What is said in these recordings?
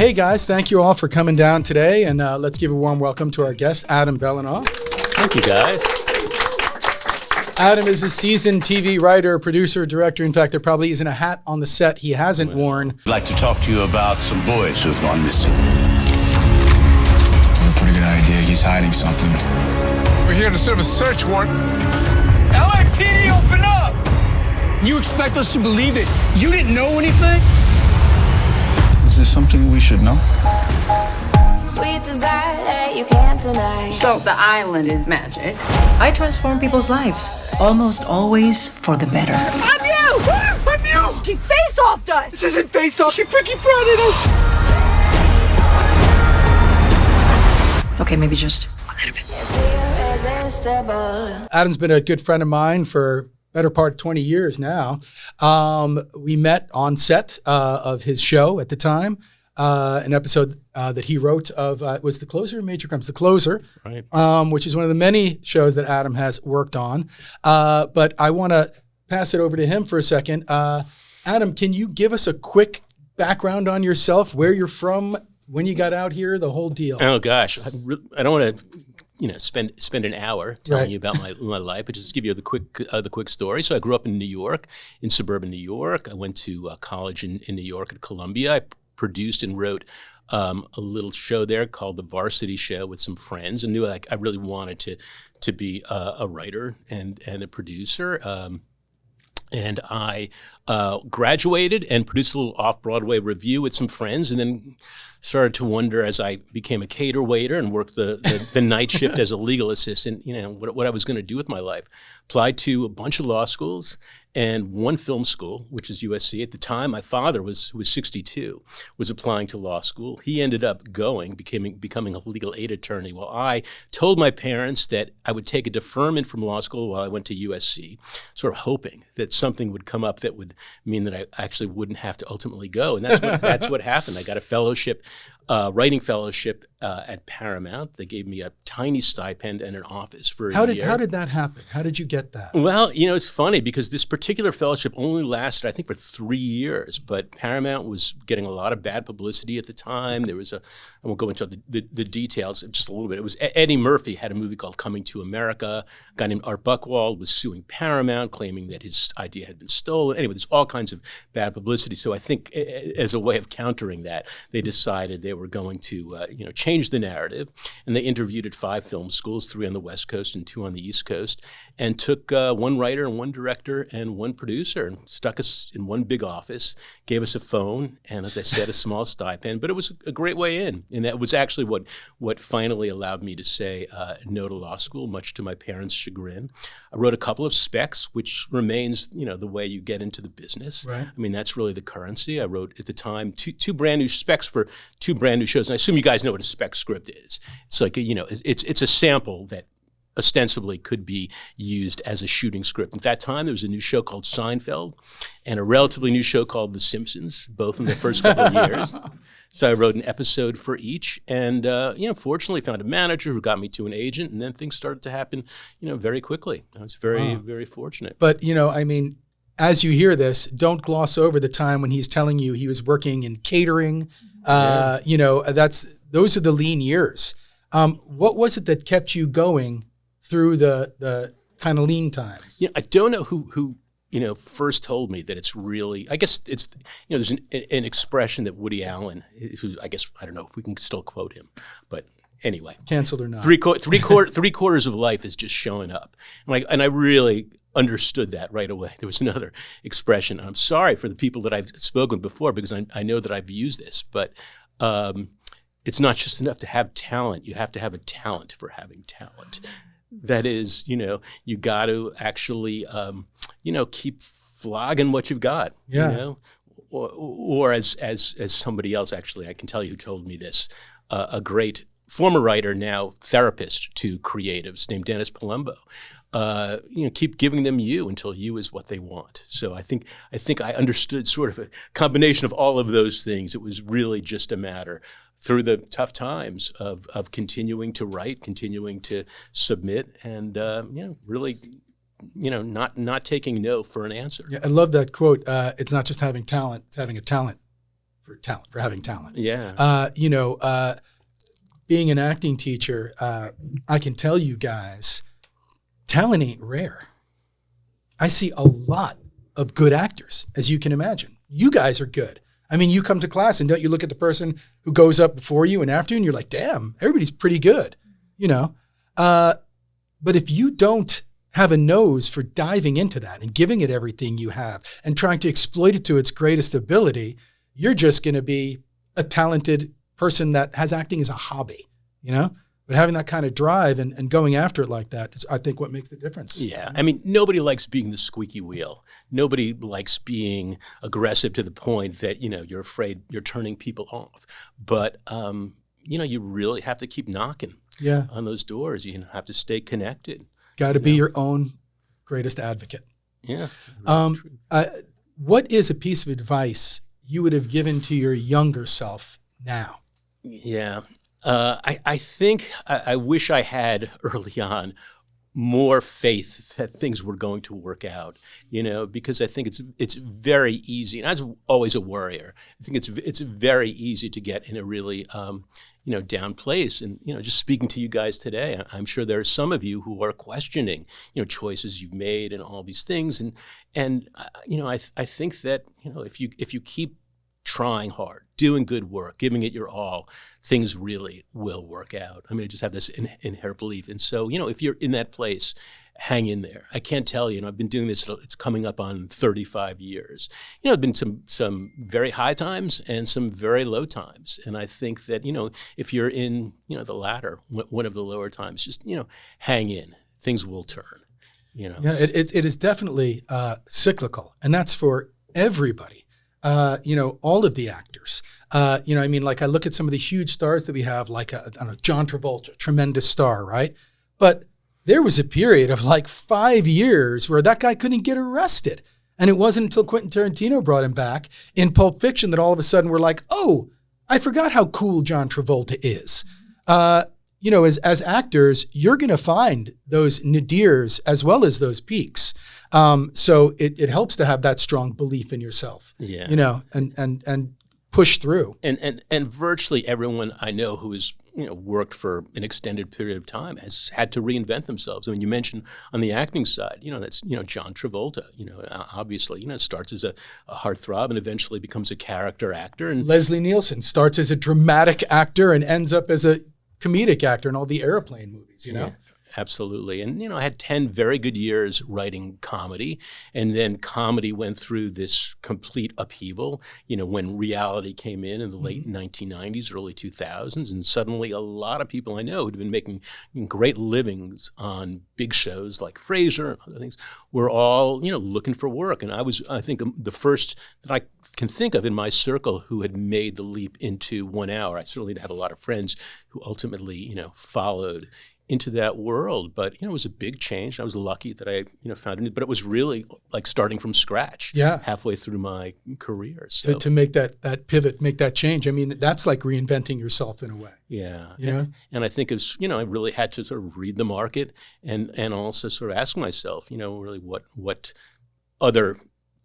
Hey guys, thank you all for coming down today, and let's give a warm welcome to our guest, Adam Belanoff. Thank you, guys. Adam is a seasoned TV writer, producer, director. In fact, there probably isn't a hat on the set he hasn't worn. I'd like to talk to you about some boys who've gone missing. Pretty good idea. He's hiding something. We're here to serve a search warrant. LAPD, open up! You expect us to believe that you didn't know anything? Is there something we should know? Sweet desire that you can't deny. So the island is magic. I transform people's lives, almost always for the better. I'm you! I'm you! She face-offed us! This isn't face-off, she freaking fronted us! Okay, maybe just a little bit. It's irresistible. Adam's been a good friend of mine for better part of 20 years now. We met on set of his show at the time. An episode that he wrote of, was The Closer or Major Crimes? The Closer, right. Which is one of the many shows that Adam has worked on. But I want to pass it over to him for a second. Adam, can you give us a quick background on yourself, where you're from, when you got out here, the whole deal? Oh gosh, I don't want to, spend an hour telling you about my life, but just give you the quick story. So I grew up in New York, in suburban New York. I went to college in New York at Columbia. I produced and wrote a little show there called The Varsity Show with some friends, and knew I really wanted to be a writer and a producer. And I graduated and produced a little off-Broadway review with some friends, and then started to wonder, as I became a cater waiter and worked the night shift as a legal assistant, what I was going to do with my life. Applied to a bunch of law schools and one film school, which is USC. At the time, my father was 62, was applying to law school. He ended up becoming a legal aid attorney. Well, I told my parents that I would take a deferment from law school while I went to USC, sort of hoping that something would come up that would mean that I actually wouldn't have to ultimately go. And that's what happened. I got a fellowship, writing fellowship at Paramount. They gave me a tiny stipend and an office for a year. How did that happen? How did you get that? Well, it's funny because this particular fellowship only lasted, I think, for 3 years. But Paramount was getting a lot of bad publicity at the time. There was I won't go into the details just a little bit. It was Eddie Murphy had a movie called Coming to America. A guy named Art Buchwald was suing Paramount, claiming that his idea had been stolen. Anyway, there's all kinds of bad publicity. So I think as a way of countering that, they decided they were going to change the narrative, and they interviewed at 5 film schools, 3 on the West Coast and 2 on the East Coast, and took one writer and one director and one producer and stuck us in one big office, gave us a phone, and as I said, a small stipend. But it was a great way in, and that was actually what finally allowed me to say no to law school, much to my parents' chagrin. I wrote a couple of specs, which remains the way you get into the business. Right. I mean, that's really the currency. I wrote at the time two brand new specs for 2 brand new shows, and I assume you guys know what a spec script is. It's like it's a sample that ostensibly could be used as a shooting script. At that time, there was a new show called Seinfeld and a relatively new show called The Simpsons, both in the first couple of years. So I wrote an episode for each, and fortunately found a manager who got me to an agent, and then things started to happen, very quickly. I was very fortunate. But as you hear this, don't gloss over the time when he's telling you he was working in catering. Those are the lean years. What was it that kept you going through the kind of lean times? I don't know who first told me that it's really, I guess it's, there's an expression that Woody Allen, who I guess, I don't know if we can still quote him, but anyway. Canceled or not. Three quarters of life is just showing up. And I really understood that right away. There was another expression. I'm sorry for the people that I've spoken before because I know that I've used this, but it's not just enough to have talent. You have to have a talent for having talent. That is, you got to actually, keep flogging what you've got. Yeah. Or as somebody else, actually, I can tell you who told me this, a great former writer, now therapist to creatives named Dennis Palumbo. Keep giving them you until you is what they want. So I think I understood sort of a combination of all of those things. It was really just a matter through the tough times of continuing to write, continuing to submit, and really, not taking no for an answer. Yeah, I love that quote. It's not just having talent; it's having a talent talent, for having talent. Yeah. Being an acting teacher, I can tell you guys, talent ain't rare. I see a lot of good actors, as you can imagine. You guys are good. I mean, you come to class and don't you look at the person who goes up before you and after you and you're like, damn, everybody's pretty good, But if you don't have a nose for diving into that and giving it everything you have and trying to exploit it to its greatest ability, you're just going to be a talented person that has acting as a hobby, But having that kind of drive and going after it like that is, I think, what makes the difference. Yeah. I mean, nobody likes being the squeaky wheel. Nobody likes being aggressive to the point that, you're afraid you're turning people off. But, you really have to keep knocking on those doors. You have to stay connected. Got to be your own greatest advocate. Yeah. What is a piece of advice you would have given to your younger self now? Yeah. I think I wish I had early on more faith that things were going to work out, because I think it's very easy. And I was always a worrier. I think it's very easy to get in a really, down place. And, just speaking to you guys today, I'm sure there are some of you who are questioning, choices you've made and all these things. And I think that, if you keep trying hard, doing good work, giving it your all, things really will work out. I mean, I just have this inherent belief. And so, if you're in that place, hang in there. I can't tell you, I've been doing this, it's coming up on 35 years. There's been some very high times and some very low times. And I think that, if you're in, the latter, one of the lower times, just, hang in. Things will turn, Yeah, it is definitely cyclical. And that's for everybody. All of the actors, I look at some of the huge stars that we have, like John Travolta, tremendous star, right? But there was a period of like 5 years where that guy couldn't get arrested. And it wasn't until Quentin Tarantino brought him back in Pulp Fiction that all of a sudden we're like, oh, I forgot how cool John Travolta is. As actors, you're going to find those nadirs as well as those peaks. So it helps to have that strong belief in yourself, and push through. And virtually everyone I know who has, worked for an extended period of time has had to reinvent themselves. I mean, you mentioned on the acting side, that's, John Travolta, obviously, starts as a heartthrob and eventually becomes a character actor. And Leslie Nielsen starts as a dramatic actor and ends up as a comedic actor in all the Airplane movies, Yeah. Absolutely. And, I had 10 very good years writing comedy. And then comedy went through this complete upheaval, when reality came in the late 1990s, early 2000s. And suddenly a lot of people I know who'd been making great livings on big shows like Frasier and other things were all, looking for work. And I think the first that I can think of in my circle who had made the leap into 1 hour. I certainly have a lot of friends who ultimately, followed into that world. But, it was a big change. I was lucky that I, found it, but it was really like starting from scratch halfway through my career. So to make that pivot, make that change. I mean, that's like reinventing yourself in a way. Yeah. And I think it's, I really had to sort of read the market and also sort of ask myself, really what other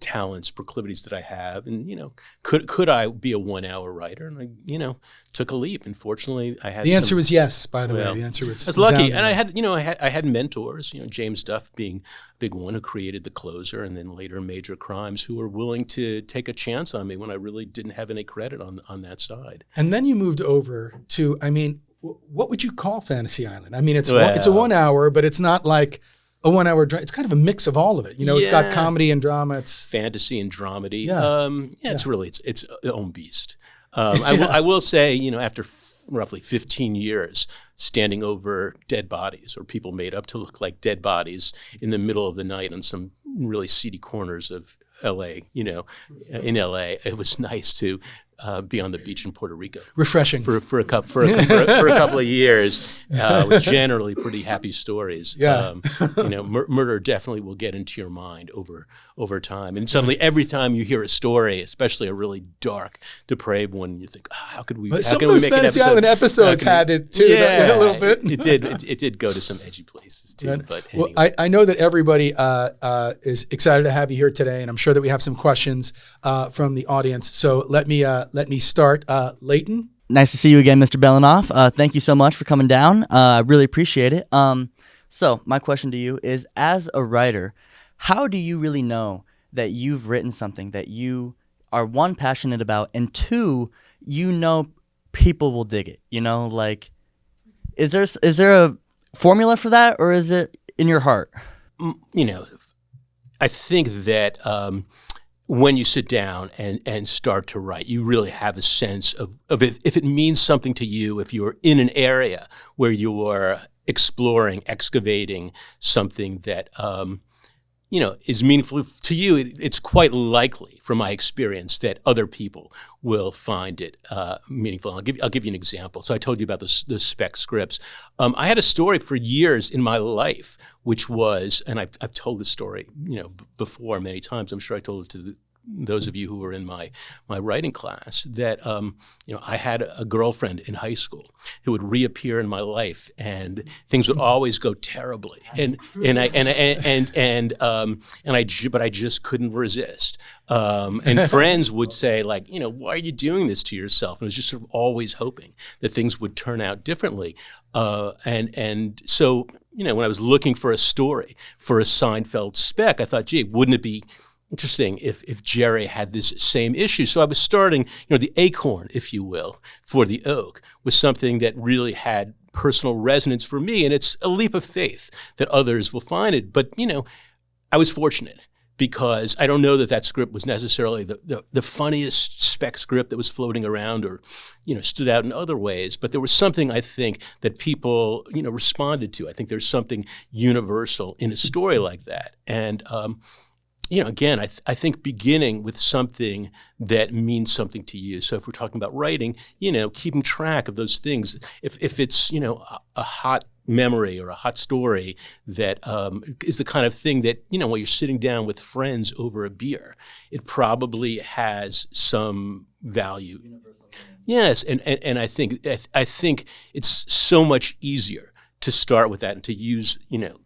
talents, proclivities that I have, and could I be a 1 hour writer? And I took a leap. And fortunately, I had. The answer was yes. By the way, the answer was. I was lucky, and I had mentors. James Duff being a big one who created The Closer, and then later Major Crimes, who were willing to take a chance on me when I really didn't have any credit on that side. And then you moved over to. I mean, what would you call Fantasy Island? I mean, it's a 1 hour, but it's not like a 1 hour drama. It's kind of a mix of all of it. It's got comedy and drama. It's fantasy and dramedy. It's really it's its own beast. I will say, after roughly 15 years standing over dead bodies or people made up to look like dead bodies in the middle of the night on some really seedy corners of LA, in LA, it was nice to be on the beach in Puerto Rico. Refreshing. For a couple of years with generally pretty happy stories. Yeah. Murder definitely will get into your mind over time. And suddenly every time you hear a story, especially a really dark, depraved one, you think, how could we some of those Fantasy Island episodes had it too, a little bit. It did go to some edgy places too. But anyway. Well, I know that everybody is excited to have you here today, and I'm sure that we have some questions from the audience. So let me let me start. Leighton? Nice to see you again, Mr. Belanoff. Thank you so much for coming down. I really appreciate it. So my question to you is, as a writer, how do you really know that you've written something that you are, one, passionate about, and two, you know people will dig it? You know, like, is there a formula for that, or is it in your heart? You know, I think that when you sit down and start to write, you really have a sense of if it means something to you, if you're in an area where you are exploring, excavating something that is meaningful to you. It's quite likely, from my experience, that other people will find it meaningful. I'll give you an example. So I told you about the spec scripts. I had a story for years in my life, which was, and I've told this story, before many times. I'm sure I told it to those of you who were in my writing class, that I had a girlfriend in high school who would reappear in my life, and things would always go terribly, but I just couldn't resist. And friends would say, like, why are you doing this to yourself? And I was just sort of always hoping that things would turn out differently. And so when I was looking for a story for a Seinfeld spec, I thought, gee, wouldn't it be interesting if Jerry had this same issue? So I was starting, the acorn, if you will, for the oak was something that really had personal resonance for me, and it's a leap of faith that others will find it. But I was fortunate, because I don't know that script was necessarily the funniest spec script that was floating around, or stood out in other ways. But there was something, I think, that people responded to. I think there's something universal in a story like that, and again, I think beginning with something that means something to you. So if we're talking about writing, keeping track of those things. If it's, a hot memory or a hot story that is the kind of thing that, while you're sitting down with friends over a beer, it probably has some value. Yes, and I think it's so much easier to start with that and to use,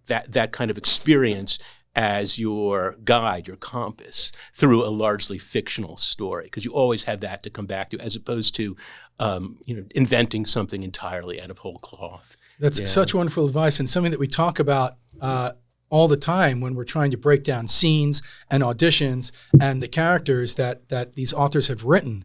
that kind of experience as your guide, your compass, through a largely fictional story, because you always have that to come back to, as opposed to, inventing something entirely out of whole cloth. That's such wonderful advice, and something that we talk about all the time when we're trying to break down scenes and auditions and the characters that these authors have written.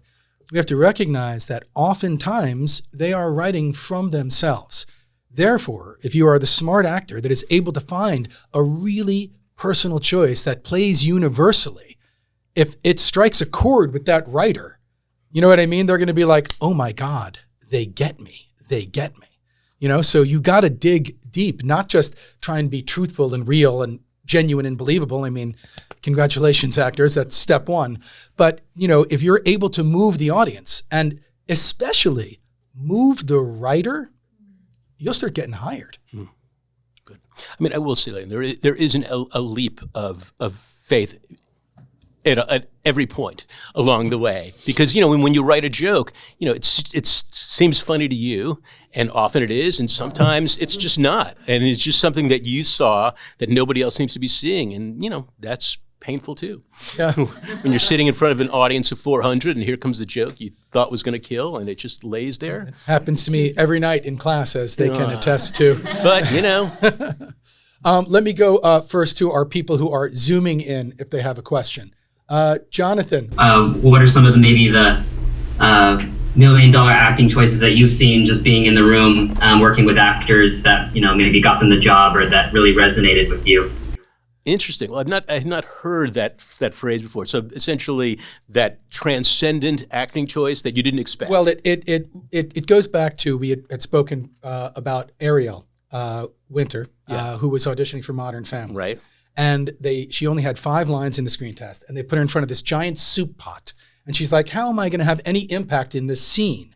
We have to recognize that oftentimes they are writing from themselves. Therefore, if you are the smart actor that is able to find a really personal choice that plays universally, if it strikes a chord with that writer, you know what I mean? They're going to be like, oh my God, they get me. They get me. So you got to dig deep, not just try and be truthful and real and genuine and believable. I mean, congratulations, actors. That's step one. But, if you're able to move the audience, and especially move the writer, you'll start getting hired. Good. I mean, I will say that there isn't a leap of faith at every point along the way, because when you write a joke, it seems funny to you, and often it is, and sometimes it's just not, and it's just something that you saw that nobody else seems to be seeing, and that's painful too. Yeah. When you're sitting in front of an audience of 400, and here comes the joke you thought was going to kill, and it just lays there. It happens to me every night in class, as they can attest to. But let me go first to our people who are Zooming in if they have a question. Jonathan. What are some of the $1 million acting choices that you've seen just being in the room, working with actors that, maybe got them the job or that really resonated with you? Interesting. Well, I had not heard that phrase before. So essentially, that transcendent acting choice that you didn't expect. Well, it goes back to, we had spoken about Ariel Winter, who was auditioning for Modern Family. Right. And she only had 5 lines in the screen test, and they put her in front of this giant soup pot. And she's like, how am I going to have any impact in this scene?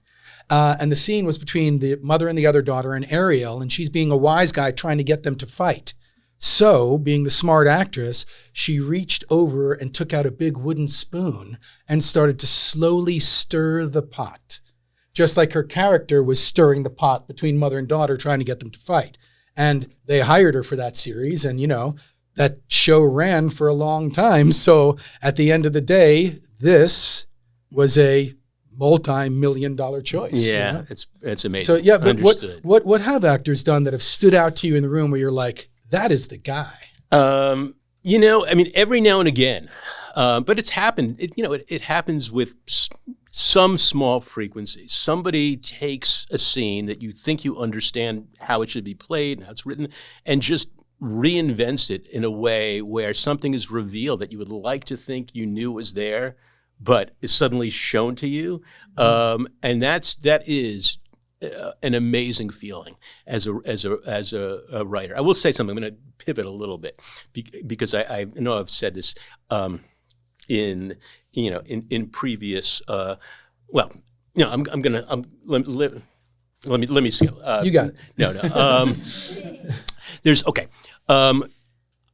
And the scene was between the mother and the other daughter and Ariel, and she's being a wise guy trying to get them to fight. So, being the smart actress, she reached over and took out a big wooden spoon and started to slowly stir the pot, just like her character was stirring the pot between mother and daughter trying to get them to fight. And they hired her for that series, and that show ran for a long time. So at the end of the day, this was a multi-million-dollar choice. Yeah, you know? it's amazing. So yeah, but Understood. what have actors done that have stood out to you in the room where you're like, that is the guy? You know, I mean, every now and again, but it's happened. It happens with some small frequency. Somebody takes a scene that you think you understand how it should be played and how it's written, and just reinvents it in a way where something is revealed that you would like to think you knew was there, but is suddenly shown to you. And that is an amazing feeling as a writer. I will say something. I'm going to pivot a little bit because I know I've said this in previous. Let me see. You got it. No.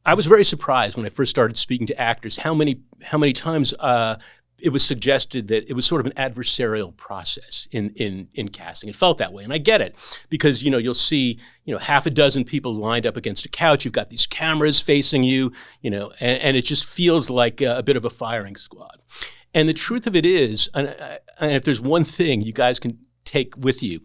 I was very surprised when I first started speaking to actors how many times it was suggested that it was sort of an adversarial process in casting. It felt that way, and I get it because you'll see half a dozen people lined up against a couch. You've got these cameras facing you, and it just feels like a bit of a firing squad. And the truth of it is, and if there's one thing you guys can take with you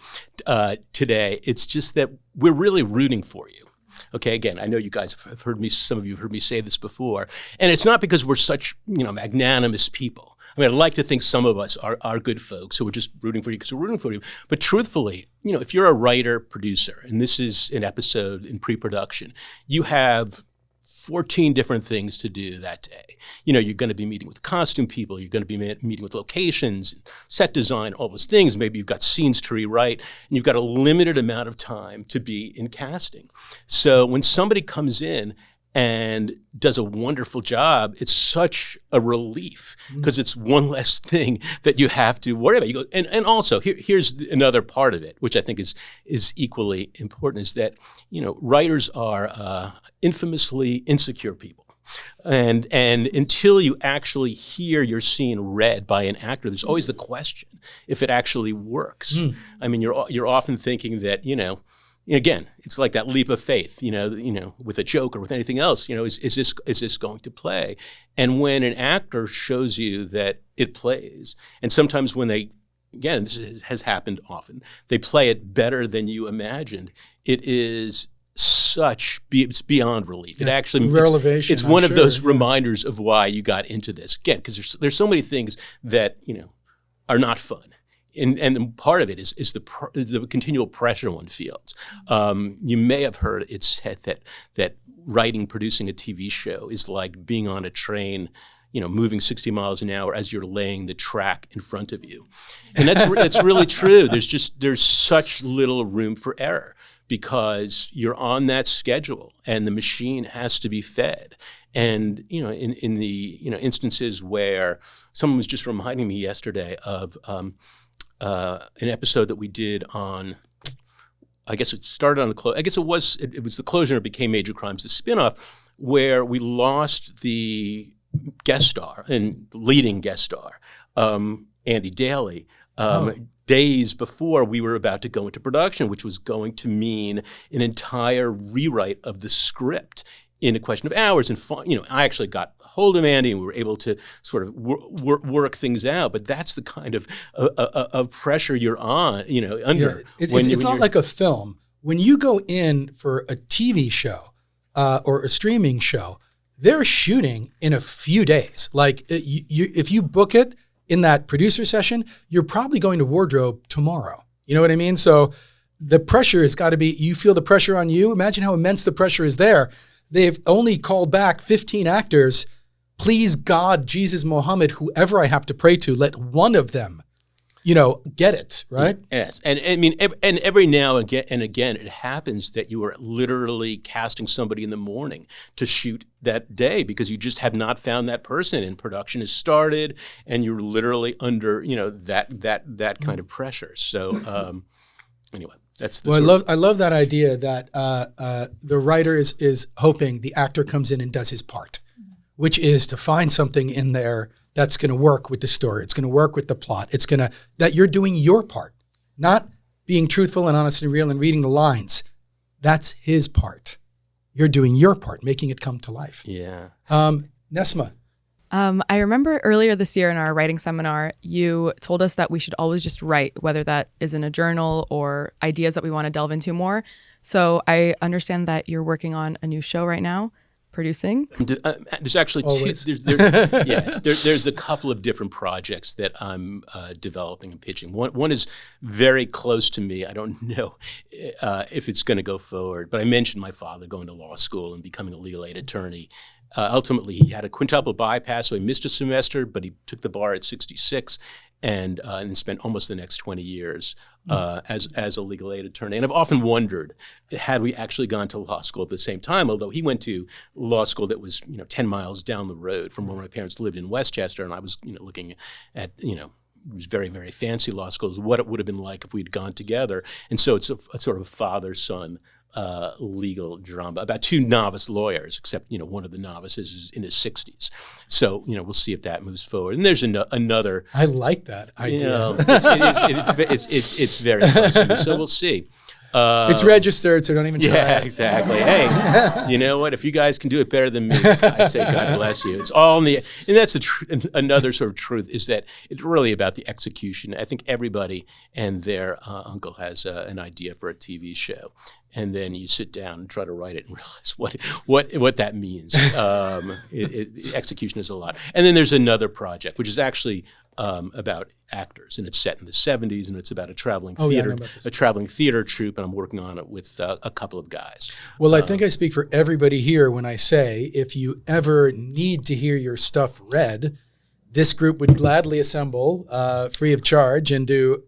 today, it's just that we're really rooting for you. Okay, again, I know you guys have heard me, some of you have heard me say this before, and it's not because we're such, magnanimous people. I mean, I'd like to think some of us are good folks who are just rooting for you because we're rooting for you. But truthfully, if you're a writer, producer, and this is an episode in pre-production, you have 14 different things to do that day. You're going to be meeting with costume people. You're going to be meeting with locations, set design, all those things. Maybe you've got scenes to rewrite, and you've got a limited amount of time to be in casting. So when somebody comes in and does a wonderful job, it's such a relief because it's one less thing that you have to worry about. You go, and also here's another part of it, which I think is equally important, is that writers are infamously insecure people. And until you actually hear your scene read by an actor, there's always the question if it actually works. I mean, you're often thinking that again, it's like that leap of faith, with a joke or with anything else, is this going to play? And when an actor shows you that it plays, and sometimes when this has happened often, they play it better than you imagined, it is it's beyond relief. It actually, it's one of those reminders of why you got into this. Again, because there's so many things that, are not fun. And part of it is the continual pressure one feels. You may have heard it said that producing a TV show is like being on a train, moving 60 miles an hour as you're laying the track in front of you. And that's really true. There's such little room for error because you're on that schedule and the machine has to be fed. And, in the, instances where someone was just reminding me yesterday of an episode that we did on, I guess it started on it was the closure and it became Major Crimes, the spinoff, where we lost the guest star and leading guest star, Andy Daly, days before we were about to go into production, which was going to mean an entire rewrite of the script in a question of hours. And I actually got a hold of Andy and we were able to sort of work things out. But that's the kind of pressure you're on, under. Yeah. It's not like a film. When you go in for a TV show or a streaming show, they're shooting in a few days. Like if you book it in that producer session, you're probably going to wardrobe tomorrow. You know what I mean? So the pressure has got to be, you feel the pressure on you. Imagine how immense the pressure is there. They've only called back 15 actors. Please, God, Jesus, Mohammed, whoever I have to pray to, let one of them, get it, right? Yes. And I mean, every now and again, it happens that you are literally casting somebody in the morning to shoot that day because you just have not found that person and production has started and you're literally under, that kind of pressure. So anyway. I love that idea that the writer is hoping the actor comes in and does his part, which is to find something in there that's going to work with the story. It's going to work with the plot. That you're doing your part, not being truthful and honest and real and reading the lines. That's his part. You're doing your part, making it come to life. Yeah. Nesma, I remember earlier this year in our writing seminar, you told us that we should always just write, whether that is in a journal or ideas that we want to delve into more. So I understand that you're working on a new show right now, producing. There's actually there's a couple of different projects that I'm developing and pitching. One is very close to me. I don't know if it's going to go forward, but I mentioned my father going to law school and becoming a legal aid attorney. Ultimately, he had a quintuple bypass, so he missed a semester, but he took the bar at 66 and spent almost the next 20 years as a legal aid attorney. And I've often wondered, had we actually gone to law school at the same time, although he went to law school that was 10 miles down the road from where my parents lived in Westchester, and I was looking at it was very, very fancy law schools, what it would have been like if we'd gone together. And so it's a sort of father-son legal drama about two novice lawyers, except one of the novices is in his 60s. So we'll see if that moves forward. And there's another. I like that idea. It's very close to me. So we'll see. It's registered, so don't even try. Yeah, exactly. Hey, you know what? If you guys can do it better than me, I say God bless you. It's all in the, and that's another sort of truth is that it's really about the execution. I think everybody and their uncle has an idea for a TV show, and then you sit down and try to write it and realize what that means. Execution is a lot. And then there's another project, which is actually about actors, and it's set in the 70s, and it's about a traveling theater troupe, and I'm working on it with a couple of guys. Well, I think I speak for everybody here when I say if you ever need to hear your stuff read, this group would gladly assemble free of charge and do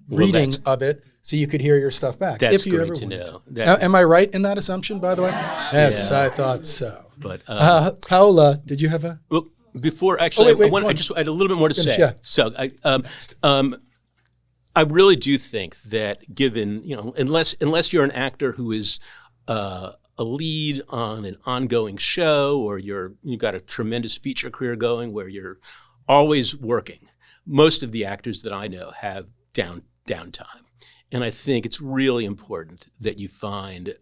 reading of it so you could hear your stuff back. That's if you great ever to wanted. know. Am I right in that assumption, by the way? Yes, yeah. I thought so. But Paola, did you have a... Well, before actually, wait, I had a little bit more to say. Yeah. So I really do think that given unless you're an actor who is a lead on an ongoing show, or you've got a tremendous feature career going where you're always working, most of the actors that I know have downtime, and I think it's really important that you find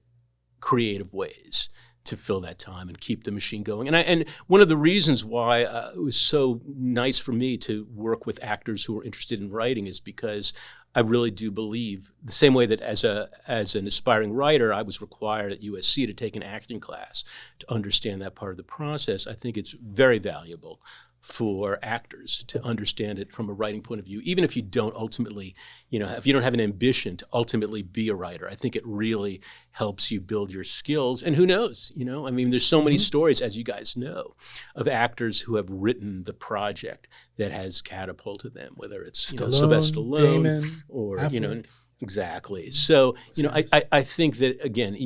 creative ways to fill that time and keep the machine going. And one of the reasons why it was so nice for me to work with actors who are interested in writing is because I really do believe, the same way that as an aspiring writer, I was required at USC to take an acting class to understand that part of the process. I think it's very valuable for actors to understand it from a writing point of view, even if you don't ultimately, if you don't have an ambition to ultimately be a writer. I think it really helps you build your skills. And who knows, there's so many stories, as you guys know, of actors who have written the project that has catapulted them, whether it's Sylvester Stallone, Damon, or Affleck. Exactly. So I think that, again,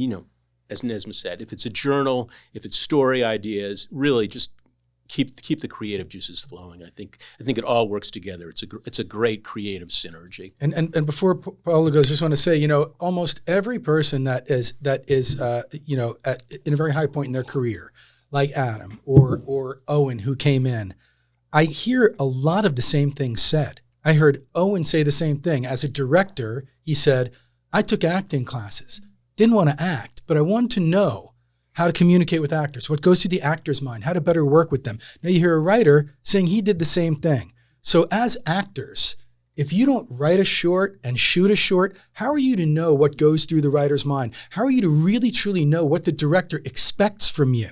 as Nesma said, if it's a journal, if it's story ideas, really just keep the creative juices flowing. I think it all works together. It's a great creative synergy. And before Paula goes, I just want to say, almost every person that is in a very high point in their career, like Adam or Owen, who came in, I hear a lot of the same things said. I heard Owen say the same thing. As a director, he said, I took acting classes, didn't want to act, but I wanted to know how to communicate with actors, what goes through the actor's mind, how to better work with them. Now you hear a writer saying he did the same thing. So as actors, if you don't write a short and shoot a short, how are you to know what goes through the writer's mind? How are you to really, truly know what the director expects from you?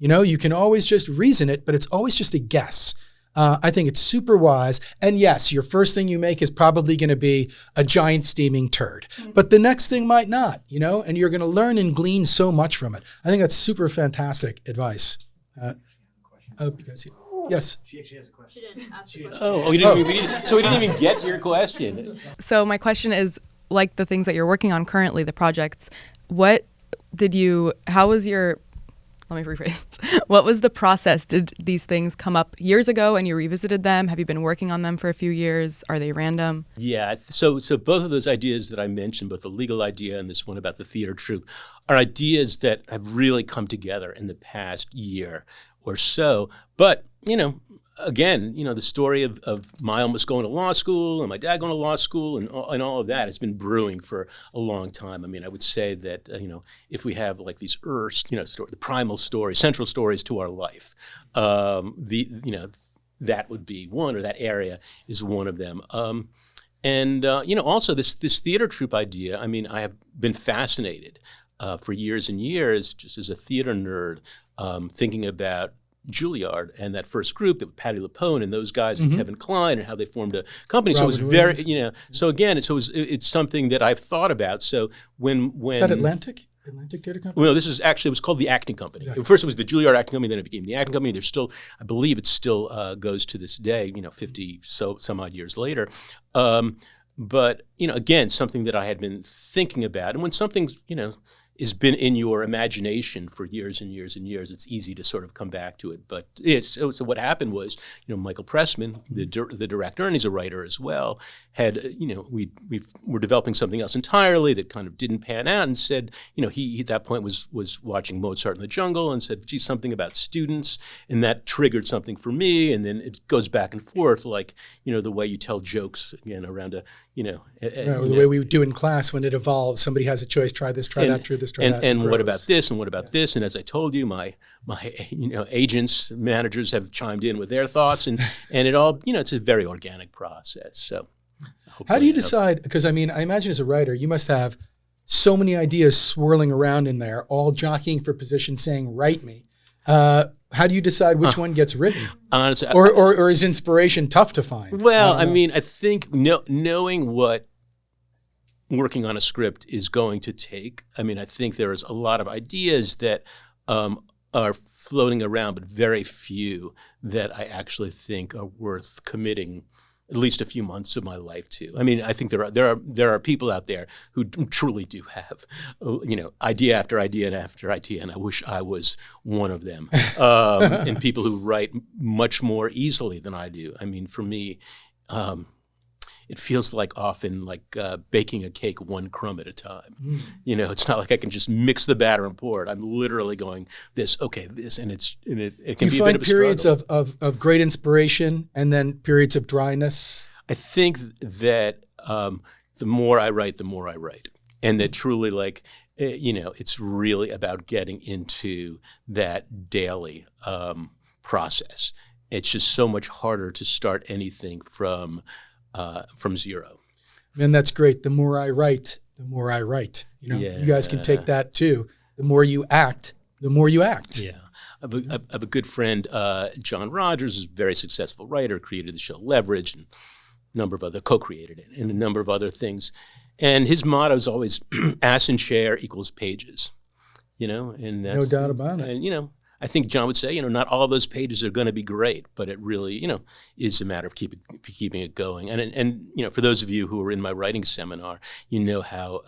You can always just reason it, but it's always just a guess. I think it's super wise. And yes, your first thing you make is probably going to be a giant steaming turd. But the next thing might not, and you're going to learn and glean so much from it. I think that's super fantastic advice. I hope you guys yes. She actually has a question. She didn't ask the question. Oh, we didn't even get to your question. So my question is, like the things that you're working on currently, the projects, let me rephrase. What was the process? Did these things come up years ago and you revisited them? Have you been working on them for a few years? Are they random? Yeah, so both of those ideas that I mentioned, both the legal idea and this one about the theater troupe, are ideas that have really come together in the past year or so. But, again, the story of my almost going to law school and my dad going to law school and all of that has been brewing for a long time. I mean, I would say that, if we have like these the primal stories, central stories to our life, that would be one, or that area is one of them. Also this theater troupe idea, I mean, I have been fascinated for years and years, just as a theater nerd, thinking about Juilliard and that first group, that Patti LuPone and those guys and Kevin Kline, and how they formed a company. Robin so it was Williams. very, so again, it's something that I've thought about. So when Is that Atlantic Theater Company? Well, no, this is actually, it was called the Acting Company. First it was the Juilliard Acting Company, then it became the Acting Company. There's still, I believe it still goes to this day, 50 some odd years later. But, again, something that I had been thinking about. And when something's, has been in your imagination for years and years and years, it's easy to sort of come back to it. But so what happened was, Michael Pressman, the director, and he's a writer as well, had, we were developing something else entirely that kind of didn't pan out, and said, he at that point was watching Mozart in the Jungle and said, gee, something about students, and that triggered something for me. And then it goes back and forth, like, the way you tell jokes, again, around a, or the way we do in class when it evolves. Somebody has a choice, try this, try that, try this, try that. And what about this, and what about this? And as I told you, my agents, managers have chimed in with their thoughts, and it all, it's a very organic process. So how do you decide? Because I mean, I imagine as a writer, you must have so many ideas swirling around in there, all jockeying for position, saying, write me. How do you decide which one gets written? Honestly, or is inspiration tough to find? Well, I mean, I think knowing what working on a script is going to take. I mean, I think there is a lot of ideas that are floating around, but very few that I actually think are worth committing at least a few months of my life to. I mean, I think there are people out there who truly do have, idea after idea and after idea, and I wish I was one of them. And people who write much more easily than I do. I mean, for me, it feels like often like baking a cake one crumb at a time. It's not like I can just mix the batter and pour it. I'm literally going this, and it can be a bit of a struggle. You find periods of great inspiration and then periods of dryness? I think that the more I write, and that truly, like, it's really about getting into that daily process. It's just so much harder to start anything from zero. And that's great. The more I write, the more I write. You guys can take that too. The more you act, the more you act. Yeah. I have a good friend, John Rogers, is a very successful writer, created the show Leverage, and co-created it, and a number of other things. And his motto is always ass and chair equals pages, and that's, no doubt about it. And, I think John would say, not all of those pages are going to be great, but it really, is a matter of keeping it going. And for those of you who are in my writing seminar, how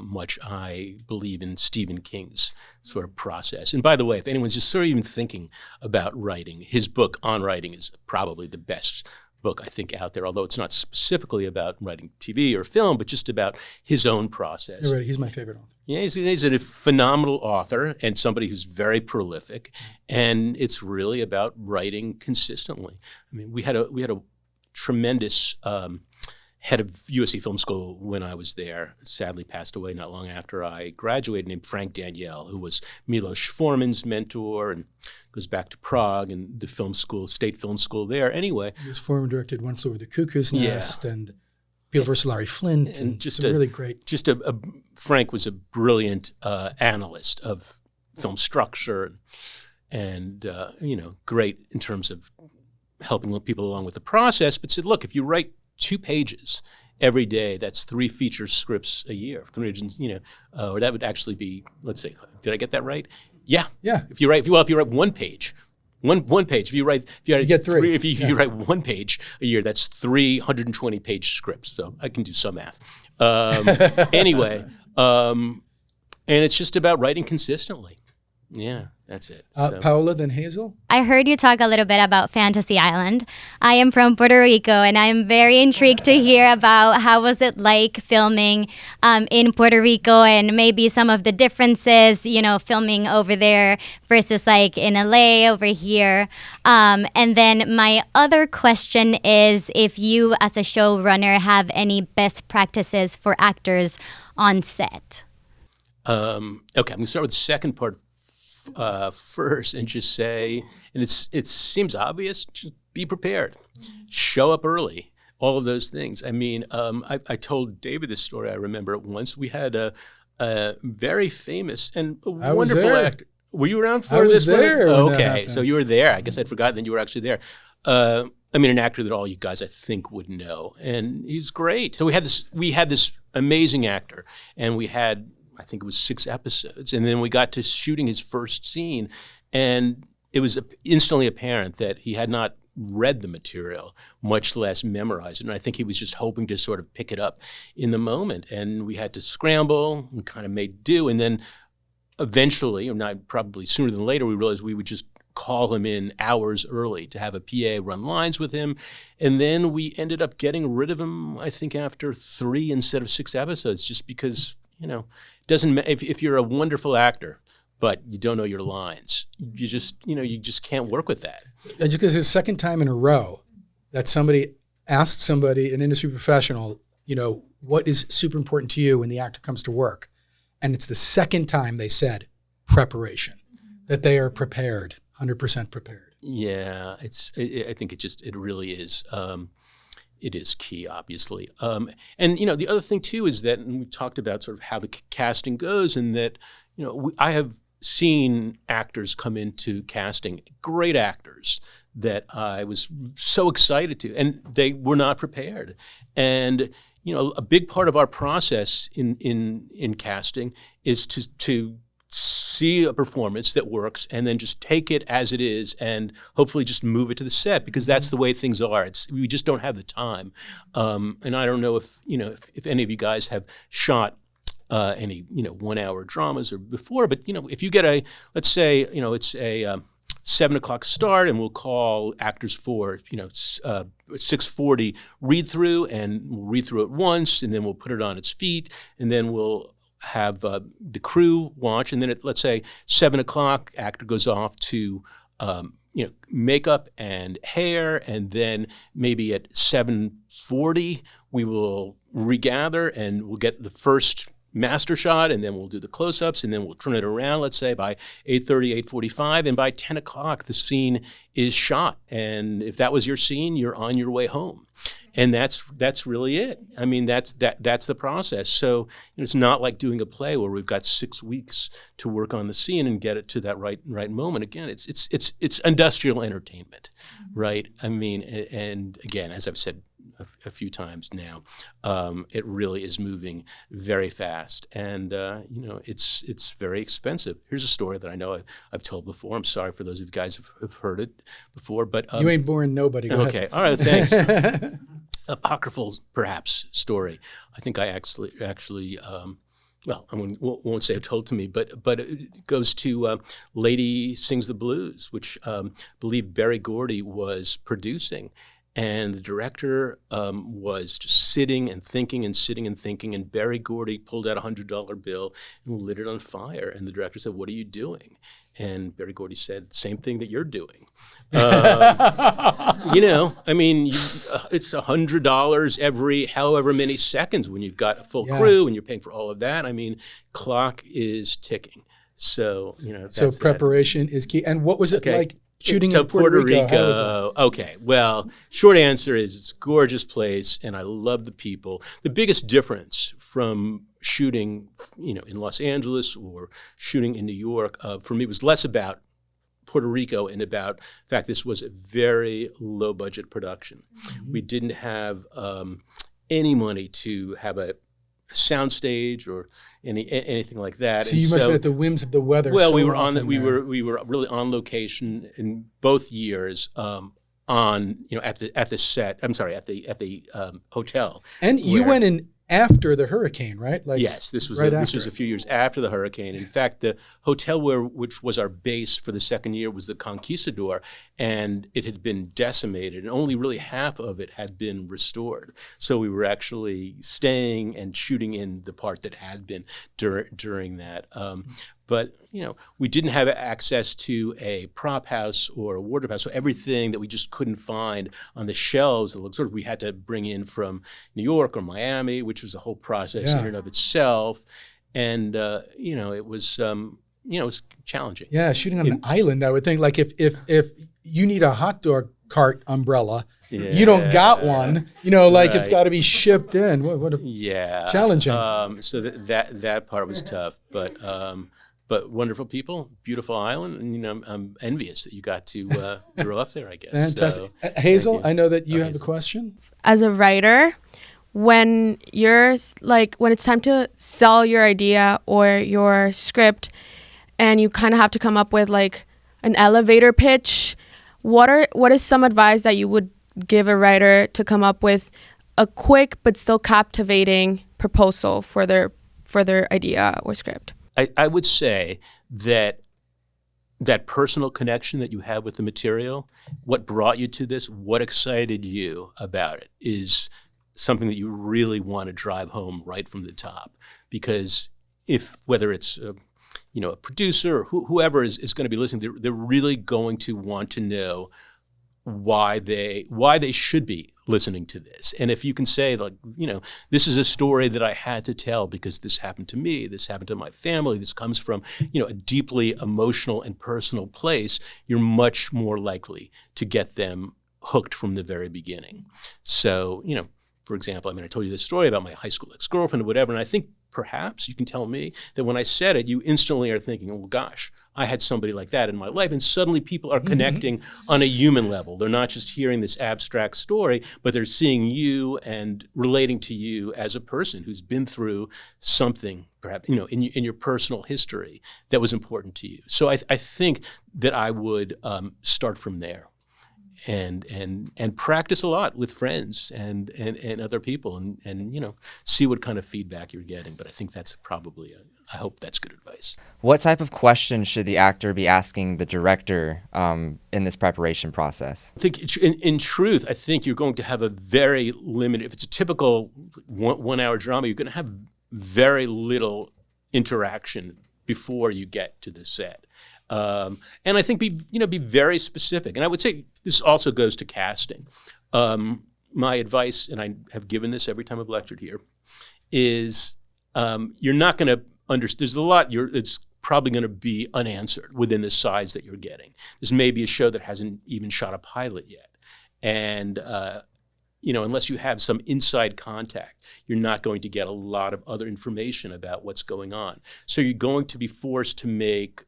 much I believe in Stephen King's sort of process. And by the way, if anyone's just sort of even thinking about writing, his book On Writing is probably the best book I think out there, although it's not specifically about writing TV or film, but just about his own process. You're right. He's my favorite author. Yeah, he's a phenomenal author and somebody who's very prolific, and it's really about writing consistently. I mean, we had a tremendous head of USC Film School when I was there, sadly passed away not long after I graduated, named Frank Daniel, who was Milos Forman's mentor and goes back to Prague and the state film school there. Anyway. He was former directed Once Over the Cuckoo's Nest and Peter vs. Larry Flint, and just really great. Frank was a brilliant analyst of film structure and great in terms of helping people along with the process, but said, look, if you write 2 pages every day, that's 3 feature scripts a year. Or that would actually be, let's see, did I get that right? Yeah. If you write 1 page, if you get 3. If you write 1 page a year, that's 320-page scripts. So I can do some math. Anyway, and it's just about writing consistently. Yeah, that's it. Paola, then Hazel? I heard you talk a little bit about Fantasy Island. I am from Puerto Rico, and I am very intrigued to hear about how was it like filming in Puerto Rico and maybe some of the differences, filming over there versus like in LA over here. And then my other question is if you as a showrunner have any best practices for actors on set. Okay, I'm going to start with the second part first and just say, and it seems obvious, just be prepared. Show up early. All of those things. I mean, I told David this story. I remember it once. We had a very famous and wonderful actor. Were you around for this? I was there. Okay, so you were there. I guess I'd forgotten that you were actually there. I mean, an actor that all you guys I think would know, and he's great. So we had this amazing actor, and we had, I think it was 6 episodes. And then we got to shooting his first scene, and it was instantly apparent that he had not read the material, much less memorized it. And I think he was just hoping to sort of pick it up in the moment. And we had to scramble and kind of made do. And then eventually, or not probably sooner than later, we realized we would just call him in hours early to have a PA run lines with him. And then we ended up getting rid of him, I think, after 3 instead of 6 episodes, just because, doesn't if you're a wonderful actor, but you don't know your lines, you just can't work with that. Just because it's the second time in a row that somebody asked somebody, an industry professional, what is super important to you when the actor comes to work? And it's the second time they said preparation, that they are prepared, 100% prepared. Yeah, I think it really is. It is key, obviously. And, the other thing, too, is that, and we talked about sort of how the casting goes, and that, I have seen actors come into casting, great actors that I was so excited to, and they were not prepared. And, a big part of our process in casting is to see a performance that works and then just take it as it is and hopefully just move it to the set, because that's the way things are. We just don't have the time. And I don't know if any of you guys have shot any 1-hour dramas or before, but if you get let's say it's a 7 o'clock start, and we'll call actors for 6:40 read through, and we'll read through it once, and then we'll put it on its feet, and then we'll have the crew watch, and then at, let's say, 7 o'clock, actor goes off to makeup and hair, and then maybe at 7:40 we will regather and we'll get the first master shot, and then we'll do the close-ups, and then we'll turn it around, let's say, by 8:30, 8:45, and by 10 o'clock the scene is shot. And if that was your scene, you're on your way home. And that's really it. I mean, that's the process. So it's not like doing a play where we've got 6 weeks to work on the scene and get it to that right moment. Again, it's industrial entertainment, right? I mean, and again, as I've said a few times now, it really is moving very fast, and it's very expensive. Here's a story that I know I've told before. I'm sorry for those of you guys who've heard it before, but you ain't boring nobody. Go okay, ahead. All right, thanks. Apocryphal, perhaps, story. I think I actually. Well, I won't say it told to me, but it goes to Lady Sings the Blues, which I believe Berry Gordy was producing. And the director was just sitting and thinking, and Berry Gordy pulled out a $100 bill and lit it on fire. And the director said, "What are you doing?" And Berry Gordy said, "Same thing that you're doing." I mean, it's $100 every however many seconds when you've got a full crew and you're paying for all of that. I mean, clock is ticking. So, so preparation is key. And what was it like shooting in Puerto Rico? Okay, well, short answer is it's a gorgeous place, and I love the people. The biggest difference from shooting, in Los Angeles or shooting in New York, for me was less about Puerto Rico and about the fact this was a very low-budget production. Mm-hmm. We didn't have any money to have a soundstage or anything like that. So you must have been at the whims of the weather. Well, we were really on location in both years. At the set. I'm sorry, at the hotel. And you went in after the hurricane, right? Like yes, this was right this was a few years after the hurricane. In fact, the hotel which was our base for the second year was the Conquistador, and it had been decimated, and only really half of it had been restored. So we were actually staying and shooting in the part that had been during that. But we didn't have access to a prop house or a wardrobe house, so everything that we just couldn't find on the shelves, we had to bring in from New York or Miami, which was a whole process in and of itself. And it was challenging. Yeah, shooting on an island, I would think. Like if you need a hot dog cart umbrella, you don't got one. Like it's got to be shipped in. What challenging. So that part was tough, but wonderful people, beautiful island, and I'm envious that you got to grow up there, I guess. Fantastic. So, Hazel, I know that you have a question. As a writer, when when it's time to sell your idea or your script, and you kind of have to come up with like an elevator pitch, what is some advice that you would give a writer to come up with a quick but still captivating proposal for their idea or script? I would say that personal connection that you have with the material, what brought you to this, what excited you about it, is something that you really want to drive home right from the top. Because whether it's a producer or whoever is going to be listening, they're really going to want to know why they should be listening to this. And if you can say, this is a story that I had to tell because this happened to me, this happened to my family, this comes from, a deeply emotional and personal place, you're much more likely to get them hooked from the very beginning. So, for example, I told you this story about my high school ex-girlfriend or whatever, and I think perhaps you can tell me that when I said it, you instantly are thinking, oh gosh, I had somebody like that in my life. And suddenly people are connecting on a human level. They're not just hearing this abstract story, but they're seeing you and relating to you as a person who's been through something, perhaps, in your personal history that was important to you. So I think that I would start from there. And practice a lot with friends and other people and see what kind of feedback you're getting. But I think that's probably I hope that's good advice. What type of questions should the actor be asking the director in this preparation process? I think in truth, I think you're going to have a very limited, if it's a typical 1 hour drama, you're going to have very little interaction before you get to the set. And I think be very specific. And I would say this also goes to casting. My advice, and I have given this every time I've lectured here, is you're not going to there's a lot it's probably going to be unanswered within the size that you're getting. This may be a show that hasn't even shot a pilot yet. And unless you have some inside contact, you're not going to get a lot of other information about what's going on. So you're going to be forced to make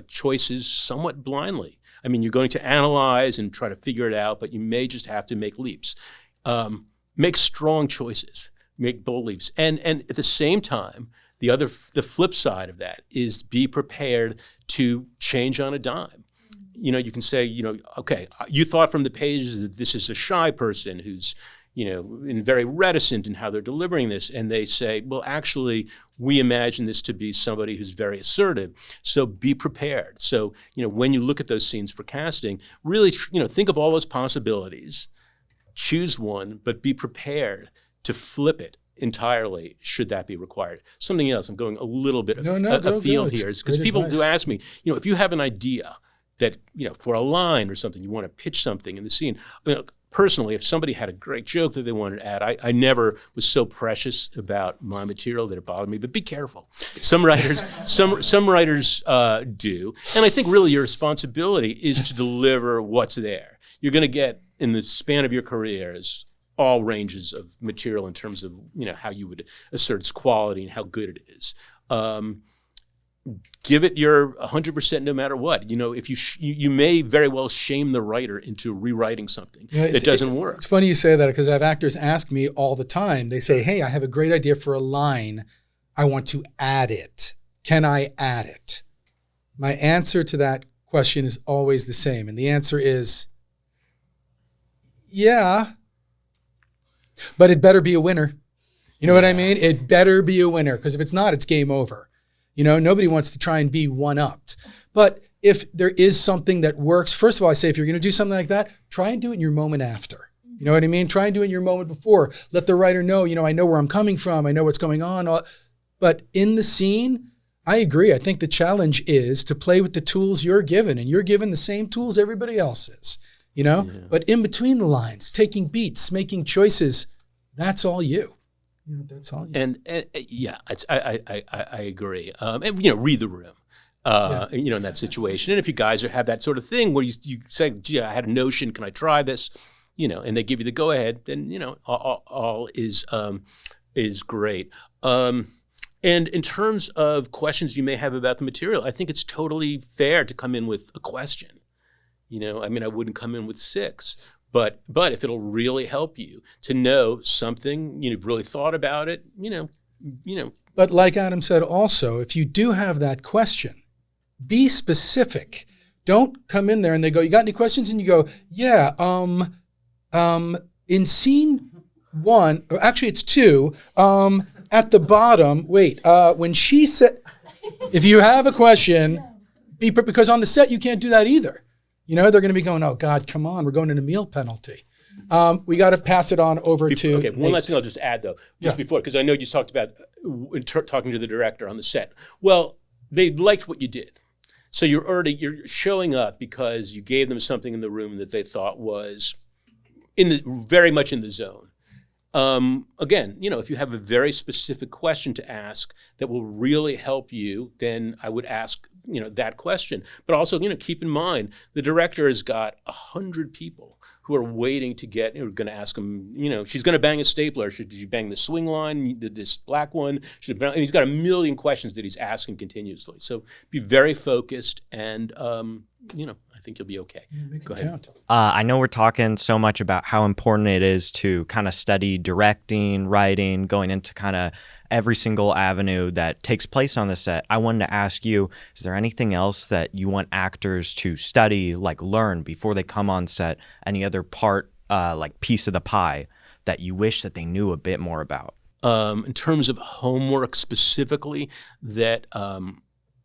choices somewhat blindly. You're going to analyze and try to figure it out, but you may just have to make leaps. Make strong choices, make bold leaps. And at the same time, the flip side of that is be prepared to change on a dime. You can say, okay, you thought from the pages that this is a shy person who's and very reticent in how they're delivering this. And they say, well, actually, we imagine this to be somebody who's very assertive. So be prepared. So, when you look at those scenes for casting, really, think of all those possibilities, choose one, but be prepared to flip it entirely should that be required. Something else, I'm going a little bit afield here, because people do ask me, if you have an idea that, for a line or something, you want to pitch something in the scene, personally, if somebody had a great joke that they wanted to add, I never was so precious about my material that it bothered me. But be careful. Some writers, some writers do, and I think really your responsibility is to deliver what's there. You're going to get in the span of your careers all ranges of material in terms of how you would assert its quality and how good it is. Give it your 100% no matter what. If you may very well shame the writer into rewriting something that doesn't work. It's funny you say that because I have actors ask me all the time. They say, hey, I have a great idea for a line. I want to add it. Can I add it? My answer to that question is always the same. And the answer is, yeah, but it better be a winner. You know what I mean? It better be a winner, because if it's not, it's game over. You know, nobody wants to try and be one-upped. But if there is something that works, first of all, I say if you're going to do something like that, try and do it in your moment after. You know what I mean? Try and do it in your moment before. Let the writer know, you know, I know where I'm coming from. I know what's going on. But in the scene, I agree. I think the challenge is to play with the tools you're given, and you're given the same tools everybody else is, you know? Yeah. But in between the lines, taking beats, making choices, that's all you. You know, that's all you. And yeah, I agree. And, you know, read the room. You know, in that situation. And if you guys have that sort of thing where you say, gee, I had a notion, can I try this? You know, and they give you the go ahead, then, you know, all is great. And in terms of questions you may have about the material, I think it's totally fair to come in with a question. You know, I mean, I wouldn't come in with 6, but if it'll really help you to know something, you've really thought about it, you know. But like Adam said also, if you do have that question, be specific. Don't come in there and they go, you got any questions? And you go, yeah, in scene 1, or actually it's 2, at the bottom, when she said, if you have a question, because on the set you can't do that either. You know, they're going to be going, oh God, come on, we're going in a meal penalty. We got to pass it on over to Okay, one last thing I'll just add though, before, because I know you talked about talking to the director on the set. Well, they liked what you did. So you're showing up because you gave them something in the room that they thought was very much in the zone. Again, you know, if you have a very specific question to ask that will really help you, then I would ask, you know, that question. But also, you know, keep in mind, the director has got 100 people who are waiting to get, who are going to ask him, you know, she's going to bang a stapler. Did you bang the swing line? Did this black one? And he's got a million questions that he's asking continuously. So be very focused and, you know, I think you'll be okay. Go ahead. I know we're talking so much about how important it is to kind of study directing, writing, going into kind of every single avenue that takes place on the set. I wanted to ask you, is there anything else that you want actors to study, like learn before they come on set? Any other part, like piece of the pie that you wish that they knew a bit more about? In terms of homework specifically that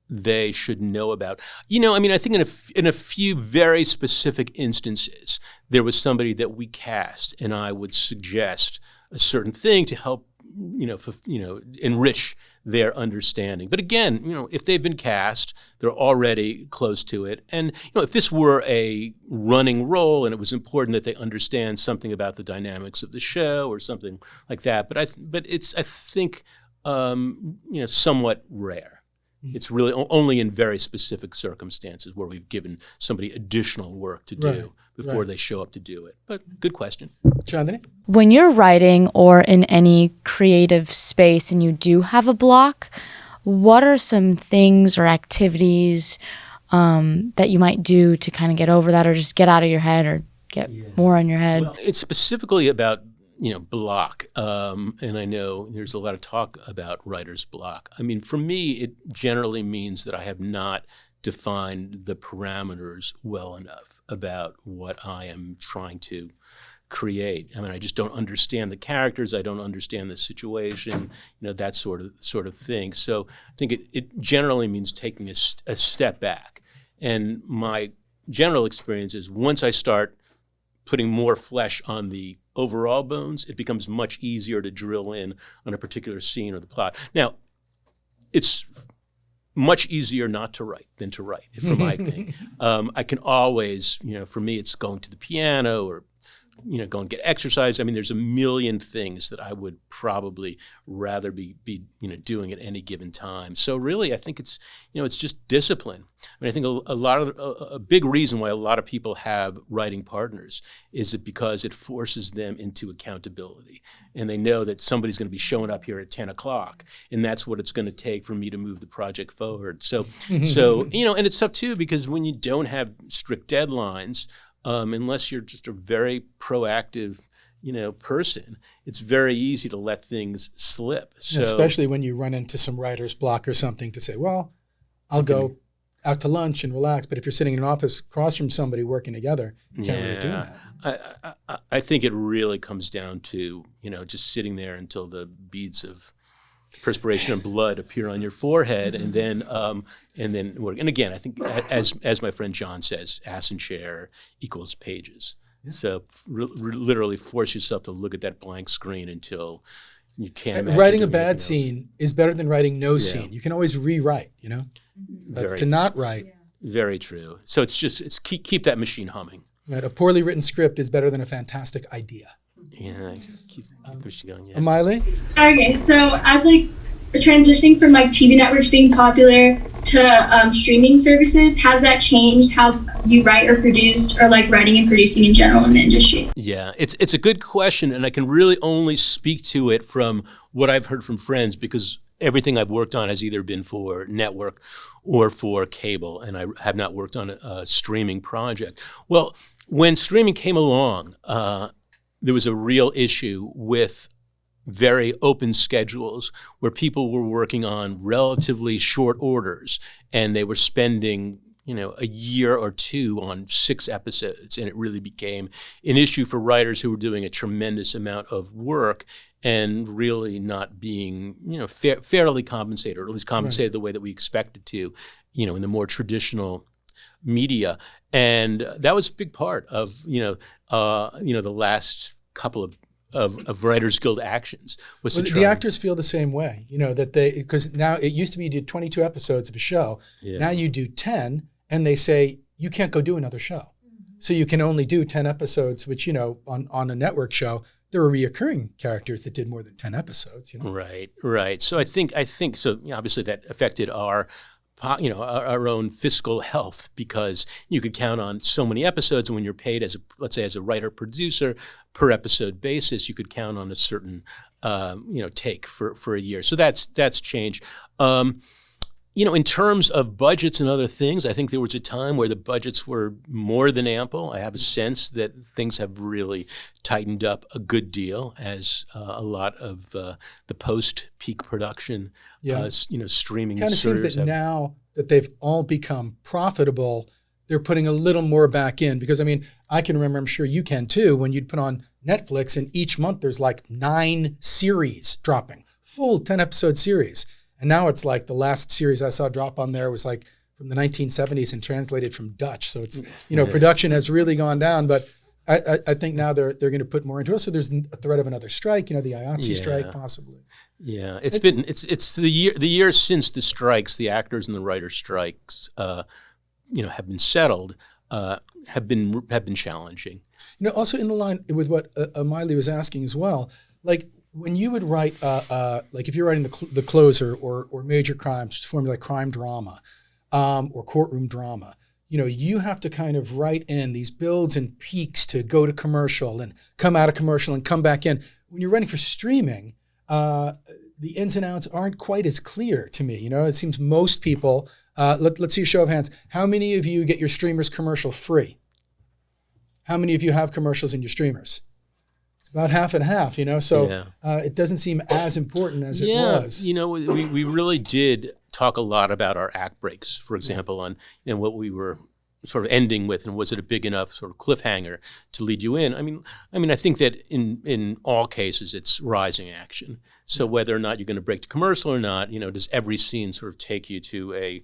they should know about. You know, I mean, I think in a few very specific instances, there was somebody that we cast, and I would suggest a certain thing to help, enrich their understanding. But again, you know, if they've been cast, they're already close to it. And, you know, if this were a running role and it was important that they understand something about the dynamics of the show or something like that, but it's, I think, somewhat rare. It's really only in very specific circumstances where we've given somebody additional work to do before they show up to do it. But good question. Chandani? When you're writing or in any creative space and you do have a block, what are some things or activities that you might do to kind of get over that or just get out of your head or get more on your head? Well, it's specifically about block. And I know there's a lot of talk about writer's block. I mean, for me, it generally means that I have not defined the parameters well enough about what I am trying to create. I mean, I just don't understand the characters. I don't understand the situation, that sort of thing. So I think it generally means taking a step back. And my general experience is once I start putting more flesh on the overall bones, it becomes much easier to drill in on a particular scene or the plot. Now, it's much easier not to write than to write, for my thing. I can always, for me, it's going to the piano or, go and get exercise. I mean, there's a million things that I would probably rather be doing at any given time. So really, I think it's, it's just discipline. I mean, I think a big reason why a lot of people have writing partners is it because it forces them into accountability. And they know that somebody's going to be showing up here at 10 o'clock, and that's what it's going to take for me to move the project forward. So, and it's tough too, because when you don't have strict deadlines, unless you're just a very proactive, person, it's very easy to let things slip. So, especially when you run into some writer's block or something to say, well, I'll go out to lunch and relax. But if you're sitting in an office across from somebody working together, you can't really do that. I think it really comes down to, just sitting there until the beads of perspiration and blood appear on your forehead, and then work. And again, I think as my friend John says, ass and chair equals pages. Yeah. So literally force yourself to look at that blank screen until you can't. Writing a bad scene is better than writing no scene. You can always rewrite, But to not write. Very true. So it's keep that machine humming. Right. A poorly written script is better than a fantastic idea. Yeah, keep the machine going. Yeah. Miley? Okay, so as transitioning from TV networks being popular to streaming services, has that changed how you write or produce, or writing and producing in general in the industry? Yeah, it's a good question, and I can really only speak to it from what I've heard from friends, because everything I've worked on has either been for network or for cable, and I have not worked on a streaming project. Well, when streaming came along, there was a real issue with very open schedules where people were working on relatively short orders, and they were spending a year or two on 6 episodes, and it really became an issue for writers who were doing a tremendous amount of work and really not being fairly compensated, or at least compensated the way that we expected to, in the more traditional media. And that was a big part of the last couple of Writers Guild actions. The actors feel the same way, that because now it used to be you did 22 episodes of a show. Yeah. Now you do 10, and they say you can't go do another show. So you can only do 10 episodes, which, on a network show, there were reoccurring characters that did more than 10 episodes. Right. So I think so. Obviously, that affected our own fiscal health, because you could count on so many episodes, and when you're paid as a writer producer per episode basis, you could count on a certain take for a year. So that's changed. In terms of budgets and other things, I think there was a time where the budgets were more than ample. I have a sense that things have really tightened up a good deal as a lot of the post-peak production, streaming. It kind of seems that now that they've all become profitable, they're putting a little more back in. Because, I can remember, I'm sure you can too, when you'd put on Netflix, and each month there's 9 series dropping, full 10-episode series. And now it's the last series I saw drop on there was from the 1970s and translated from Dutch. So it's, production has really gone down, but I think now they're going to put more into it. So there's a threat of another strike, the IATSE strike possibly. Yeah, it's the year since the strikes, the actors and the writer strikes, have been settled, have been challenging. Also in the line with what Miley was asking as well, when you would write, if you're writing the closer or major crimes, formula crime drama, or courtroom drama, you have to kind of write in these builds and peaks to go to commercial and come out of commercial and come back in. When you're writing for streaming, the ins and outs aren't quite as clear to me. It seems most people, let's see a show of hands. How many of you get your streamers commercial free? How many of you have commercials in your streamers? It's about half and half, so it doesn't seem as important as it was. We really did talk a lot about our act breaks, for example, on what we were sort of ending with, and was it a big enough sort of cliffhanger to lead you in? I think that in all cases it's rising action. So whether or not you're going to break to commercial or not, does every scene sort of take you to a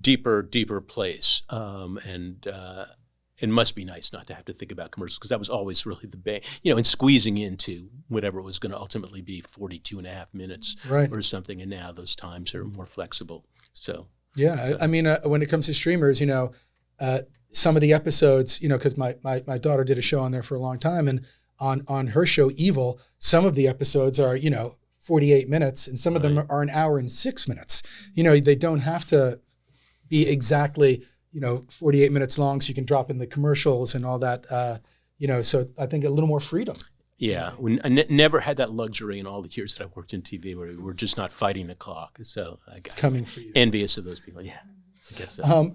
deeper place? It must be nice not to have to think about commercials, because that was always really the bang, and squeezing into whatever was going to ultimately be 42 and a half minutes or something. And now those times are more flexible. So, when it comes to streamers, some of the episodes, because my daughter did a show on there for a long time, and on her show, Evil, some of the episodes are, 48 minutes, and some of them are an hour and 6 minutes. They don't have to be exactly 48 minutes long, so you can drop in the commercials and all that, so I think a little more freedom. Yeah, I never had that luxury in all the years that I worked in TV, where we were just not fighting the clock. So it's coming for you. Envious of those people, yeah. I guess so.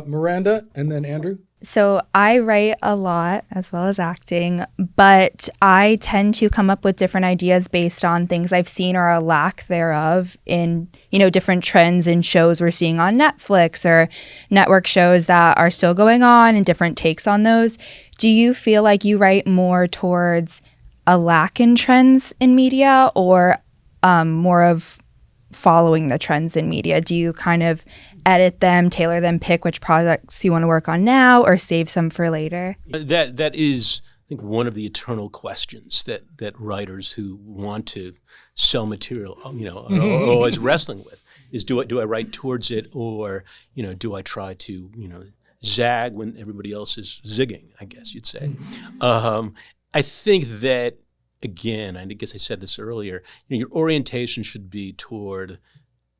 Miranda and then Andrew. So I write a lot as well as acting, but I tend to come up with different ideas based on things I've seen or a lack thereof in, different trends and shows we're seeing on Netflix or network shows that are still going on and different takes on those. Do you feel like you write more towards a lack in trends in media or more of following the trends in media? Do you kind of edit them, tailor them, pick which projects you want to work on now or save some for later? That is, I think, one of the eternal questions that writers who want to sell material, are always wrestling with. Is do I write towards it, or do I try to zag when everybody else is zigging? I guess you'd say. I think that, again, I guess I said this earlier. Your orientation should be toward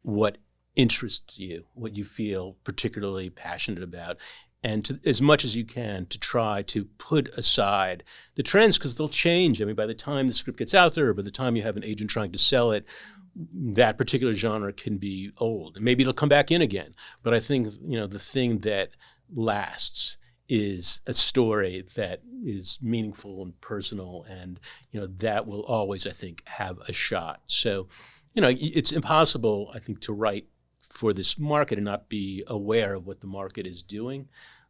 what interests you, what you feel particularly passionate about, and as much as you can to try to put aside the trends, because they'll change. I mean, by the time the script gets out there, or by the time you have an agent trying to sell it, that particular genre can be old, and maybe it'll come back in again. But I think the thing that lasts is a story that is meaningful and personal, and that will always, I think, have a shot. So, it's impossible, I think, to write for this market and not be aware of what the market is doing.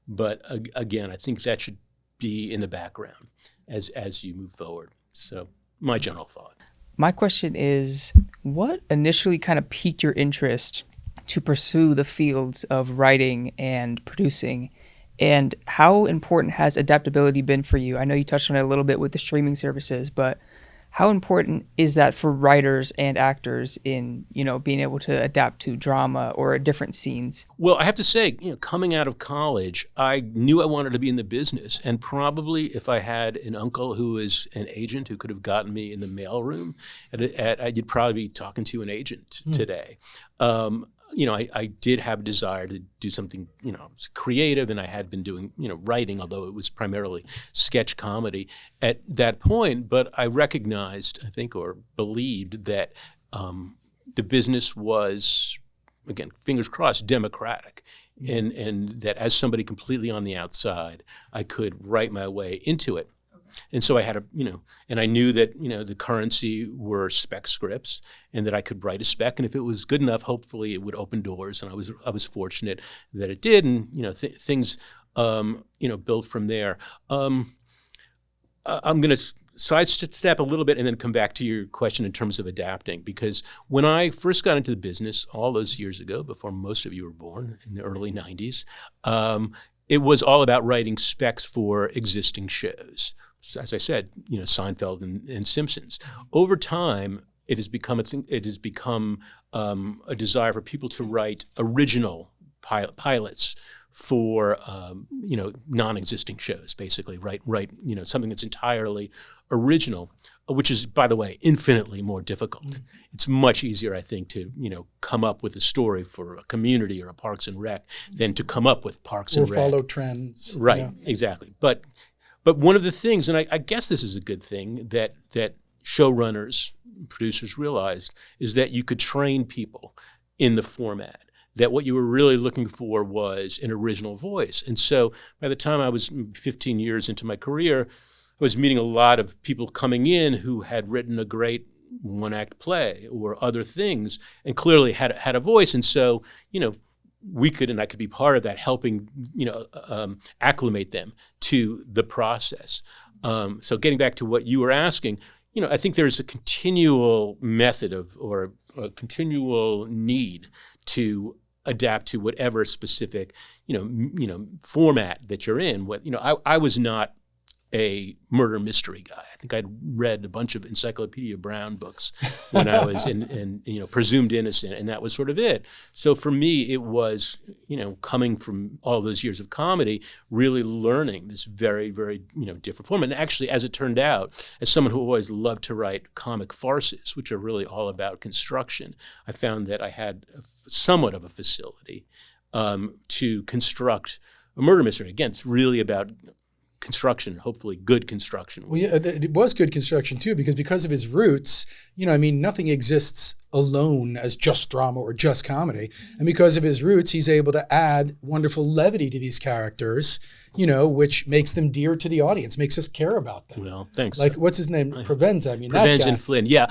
But again, I think that should be in the background as you move forward. So my general thought. My question is, what initially kind of piqued your interest to pursue the fields of writing and producing? And how important has adaptability been for you? I know you touched on it a little bit with the streaming services, but how important is that for writers and actors in, being able to adapt to drama or different scenes? Well, I have to say, coming out of college, I knew I wanted to be in the business. And probably if I had an uncle who was an agent who could have gotten me in the mailroom, you'd probably be talking to an agent today. I did have a desire to do something, creative, and I had been doing, writing, although it was primarily sketch comedy at that point. But I recognized, I think, or believed that the business was, again, fingers crossed, democratic. And that as somebody completely on the outside, I could write my way into it. And so I had and I knew that, the currency were spec scripts and that I could write a spec. And if it was good enough, hopefully it would open doors. And I was fortunate that it did. And, things, built from there. I'm going to sidestep a little bit and then come back to your question in terms of adapting. Because when I first got into the business all those years ago, before most of you were born in the early 90s, it was all about writing specs for existing shows. As I said, Seinfeld and Simpsons. Over time, it has become a desire for people to write original pilots for non-existing shows. Basically, write something that's entirely original, which is, by the way, infinitely more difficult. It's much easier, I think, to come up with a story for a Community or a Parks and Rec than to come up with Parks and Rec. Or follow trends. Right, exactly. But one of the things, and I guess this is a good thing, that showrunners, producers realized, is that you could train people in the format, that what you were really looking for was an original voice. And so by the time I was 15 years into my career, I was meeting a lot of people coming in who had written a great one-act play or other things and clearly had a voice. And so, we could, and I could be part of that, helping, acclimate them to the process. So getting back to what you were asking, I think there's a continual method or a continual need to adapt to whatever specific, format that you're in. I was not a murder mystery guy. I think I'd read a bunch of Encyclopedia Brown books when I was in Presumed Innocent, and that was sort of it. So for me, it was, coming from all those years of comedy, really learning this very, very, different form. And actually, as it turned out, as someone who always loved to write comic farces, which are really all about construction, I found that I had somewhat of a facility to construct a murder mystery. Again, it's really about construction, hopefully good construction. Well, yeah, it was good construction too, because of his roots, nothing exists alone as just drama or just comedy. And because of his roots, he's able to add wonderful levity to these characters, which makes them dear to the audience, makes us care about them. Well, thanks. Like, what's his name? Provenza. I mean, that Provenza guy. and Flynn. Yeah.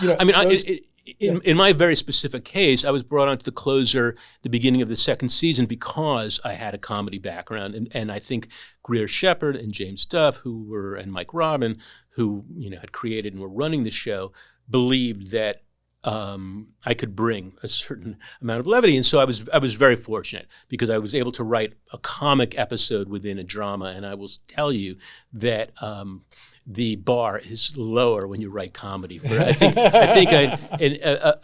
In my very specific case, I was brought onto the closer at the beginning of the second season because I had a comedy background. And I think Greer Shepard and James Duff, and Mike Robin, who had created and were running the show, believed that I could bring a certain amount of levity. And so I was very fortunate because I was able to write a comic episode within a drama. And I will tell you that the bar is lower when you write comedy. I think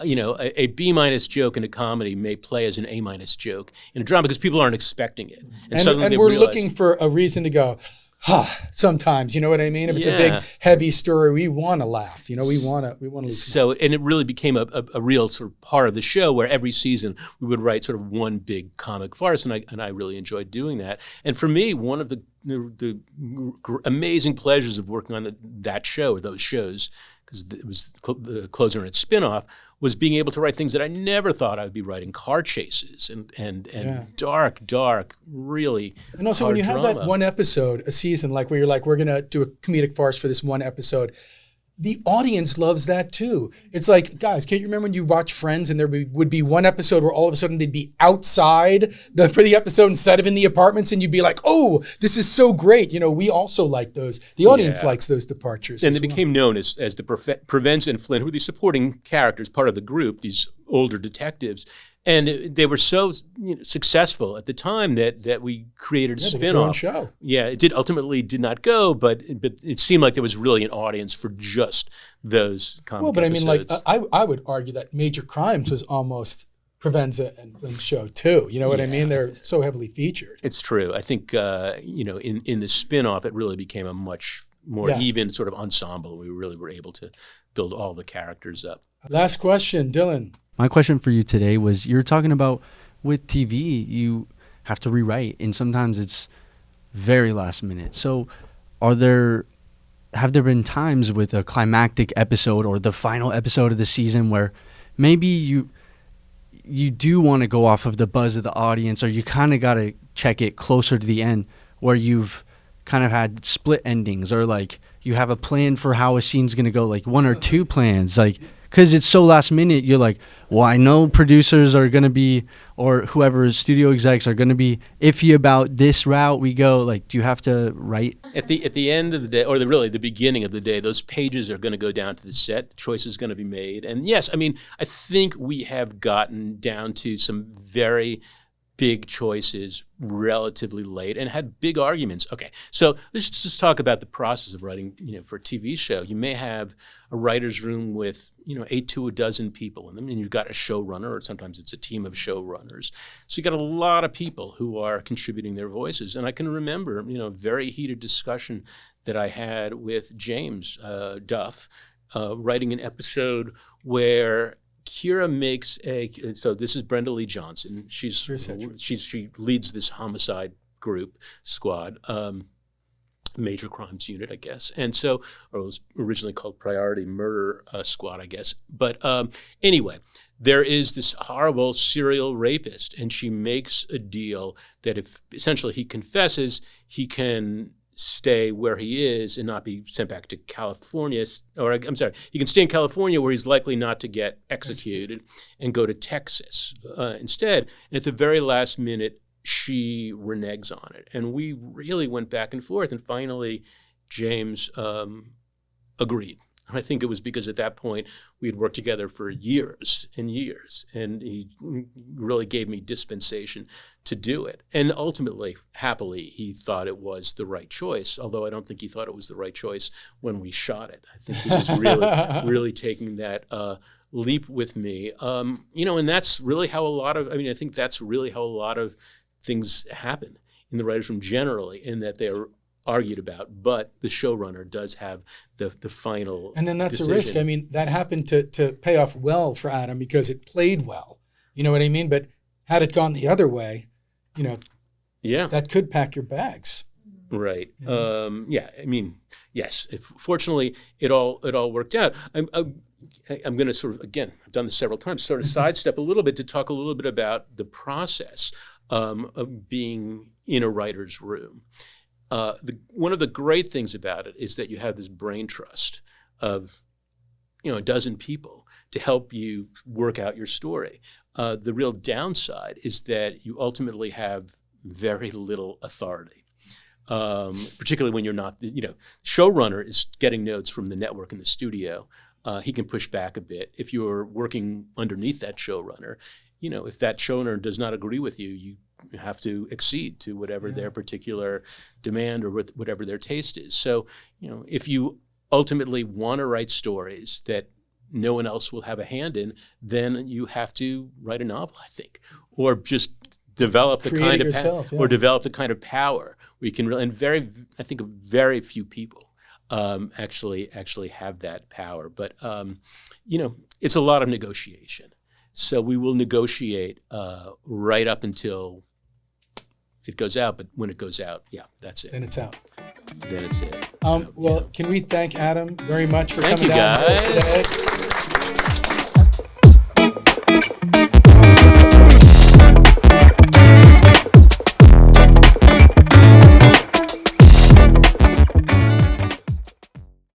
a B- joke in a comedy may play as an A- joke in a drama because people aren't expecting it. And we're looking for a reason to go, sometimes, you know what I mean? If it's a big, heavy story, we want to laugh. We want to. So, and it really became a real sort of part of the show where every season we would write sort of one big comic farce, and I really enjoyed doing that. And for me, one of the amazing pleasures of working on that show, or those shows, because it was the closer and its spinoff, was being able to write things that I never thought I would be writing: car chases and dark, really. And also, hard when you drama. have that one episode a season, like where you're like, we're gonna do a comedic farce for this one episode, the audience loves that too. It's like, guys, can't you remember when you watch Friends and there would be one episode where all of a sudden they'd be outside for the episode instead of in the apartments, and you'd be like, oh, this is so great. We also like those. The audience likes those departures. And they became known as the Provenza and Flynn, who were the supporting characters, part of the group, these older detectives. And they were so successful at the time that we created a spin-off. Show. Yeah, it ultimately did not go, but it seemed like there was really an audience for just those comic episodes. I mean, like I would argue that Major Crimes was almost Provenza and Flynn's show too. You know what I mean? They're so heavily featured. It's true. I think in the spin-off, it really became a much more even sort of ensemble. We really were able to build all the characters up. Last question, Dylan. My question for you today was, you're talking about with TV, you have to rewrite, and sometimes it's very last minute. So have there been times with a climactic episode or the final episode of the season where maybe you do want to go off of the buzz of the audience, or you kind of got to check it closer to the end, where you've kind of had split endings, or like you have a plan for how a scene's going to go, like one or two plans, like, because it's so last minute, you're like, well, I know producers are going to be, or whoever, studio execs are going to be iffy about this route we go. Like, do you have to write? At the end of the day, or the beginning of the day, those pages are going to go down to the set. Choices going to be made. And yes, I mean, I think we have gotten down to some very big choices relatively late and had big arguments. Okay, so let's just talk about the process of writing. For a TV show, you may have a writer's room with 8 to a dozen people in them, and you've got a showrunner, or sometimes it's a team of showrunners. So you got a lot of people who are contributing their voices. And I can remember, a very heated discussion that I had with James Duff, writing an episode where Kira makes so this is Brenda Lee Johnson. She leads this homicide squad, major crimes unit, I guess. And so, or it was originally called Priority Murder Squad, I guess. But anyway, there is this horrible serial rapist, and she makes a deal that if essentially he confesses, he can stay where he is and not be sent back to California, or I'm sorry, he can stay in California where he's likely not to get executed and go to Texas instead. And at the very last minute, she reneges on it. And we really went back and forth, and finally James agreed. And I think it was because at that point we had worked together for years and years, and he really gave me dispensation to do it. And ultimately, happily, he thought it was the right choice, although I don't think he thought it was the right choice when we shot it. I think he was really taking that leap with me. And that's really how I think that's really how a lot of things happen in the writers' room generally, in that they're argued about, but the showrunner does have the final And then that's decision. a risk. I mean, that happened to pay off well for Adam because it played well. You know what I mean? But had it gone the other way, that could pack your bags. Right. Yeah. I mean, yes. Fortunately, it all worked out. I'm going to sort of, again, I've done this several times, sort of sidestep a little bit to talk a little bit about the process of being in a writer's room. One of the great things about it is that you have this brain trust of, a dozen people to help you work out your story. The real downside is that you ultimately have very little authority. Particularly when you're not, showrunner is getting notes from the network in the studio. He can push back a bit. If you're working underneath that showrunner, if that showrunner does not agree with you, you have to accede to whatever their particular demand or whatever their taste is. So, if you ultimately want to write stories that no one else will have a hand in, then you have to write a novel, I think, or just develop the kind of yourself, or develop the kind of power where you can really, and I think very few people actually have that power. But it's a lot of negotiation. So we will negotiate right up until it goes out. But when it goes out, that's it. Then it's out. Then it's it. Well, can we thank Adam very much for Thank coming you, down guys. today?